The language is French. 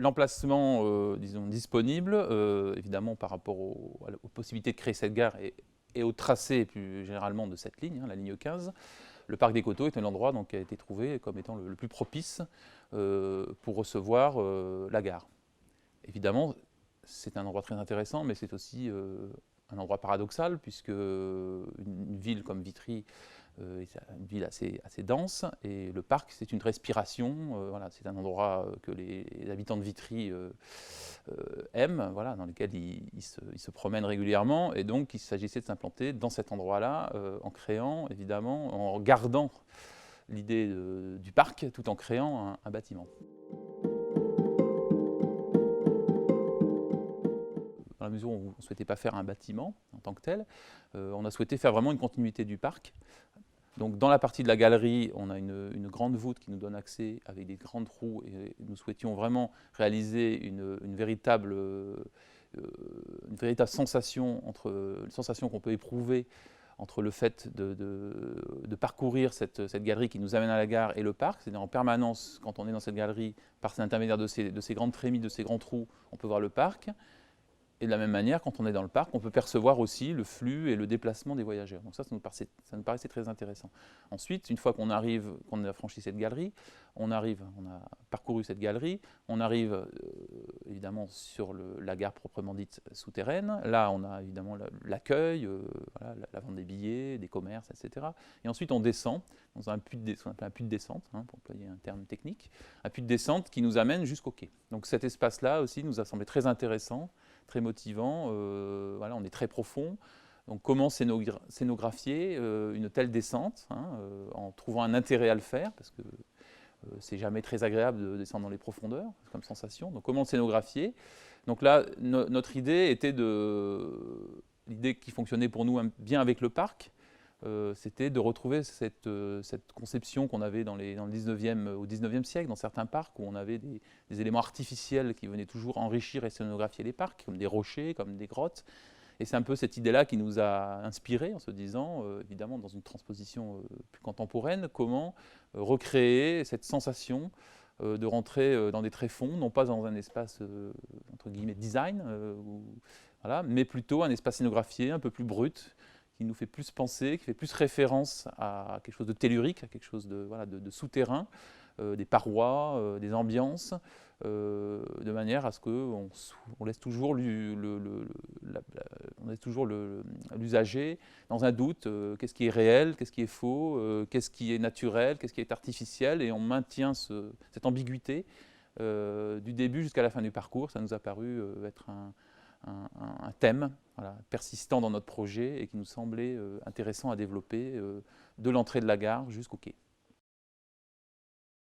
l'emplacement disons, disponible, évidemment par rapport aux possibilités de créer cette gare et au tracé plus généralement de cette ligne, la ligne 15, le parc des Coteaux est un endroit donc, qui a été trouvé comme étant le plus propice pour recevoir la gare. Évidemment, c'est un endroit très intéressant, mais c'est aussi un endroit paradoxal, puisque une ville comme Vitry est une ville assez dense, et le parc, c'est une respiration. Voilà, c'est un endroit que les habitants de Vitry aiment, voilà, dans lequel ils se promènent régulièrement, et donc il s'agissait de s'implanter dans cet endroit-là, en créant, évidemment, en gardant l'idée du parc, tout en créant un bâtiment. Dans la mesure où on ne souhaitait pas faire un bâtiment en tant que tel, on a souhaité faire vraiment une continuité du parc. Donc dans la partie de la galerie, on a une grande voûte qui nous donne accès avec des grandes roues, et nous souhaitions vraiment réaliser une véritable sensation, une sensation qu'on peut éprouver entre le fait de parcourir cette galerie qui nous amène à la gare et le parc. C'est-à-dire en permanence, quand on est dans cette galerie, par l'intermédiaire de ces grandes trémies, de ces grands trous, on peut voir le parc. Et de la même manière, quand on est dans le parc, on peut percevoir aussi le flux et le déplacement des voyageurs. Donc ça nous paraissait très intéressant. Ensuite, une fois qu'on a franchi cette galerie, on a parcouru cette galerie, on arrive évidemment sur la gare proprement dite souterraine. Là, on a évidemment l'accueil, voilà, la vente des billets, des commerces, etc. Et ensuite, on descend dans ce qu'on appelle un puits de descente, pour employer un terme technique, un puits de descente qui nous amène jusqu'au quai. Donc cet espace-là aussi nous a semblé très intéressant, très motivant, voilà, on est très profond. Donc comment scénographier une telle descente, en trouvant un intérêt à le faire, parce que c'est jamais très agréable de descendre dans les profondeurs comme sensation. Donc comment le scénographier? Donc là, notre idée était l'idée qui fonctionnait pour nous bien avec le parc, c'était de retrouver cette conception qu'on avait au 19e siècle, dans certains parcs, où on avait des éléments artificiels qui venaient toujours enrichir et scénographier les parcs, comme des rochers, comme des grottes. Et c'est un peu cette idée-là qui nous a inspirés en se disant, évidemment dans une transposition plus contemporaine, comment recréer cette sensation de rentrer dans des tréfonds, non pas dans un espace entre guillemets design, voilà, mais plutôt un espace scénographié un peu plus brut, qui nous fait plus penser, qui fait plus référence à quelque chose de tellurique, à quelque chose de souterrain, des parois, des ambiances, de manière à ce qu'on laisse toujours l'usager dans un doute, qu'est-ce qui est réel, qu'est-ce qui est faux, qu'est-ce qui est naturel, qu'est-ce qui est artificiel, et on maintient cette ambiguïté du début jusqu'à la fin du parcours. Ça nous a paru être un thème, voilà, persistant dans notre projet, et qui nous semblait intéressant à développer de l'entrée de la gare jusqu'au quai.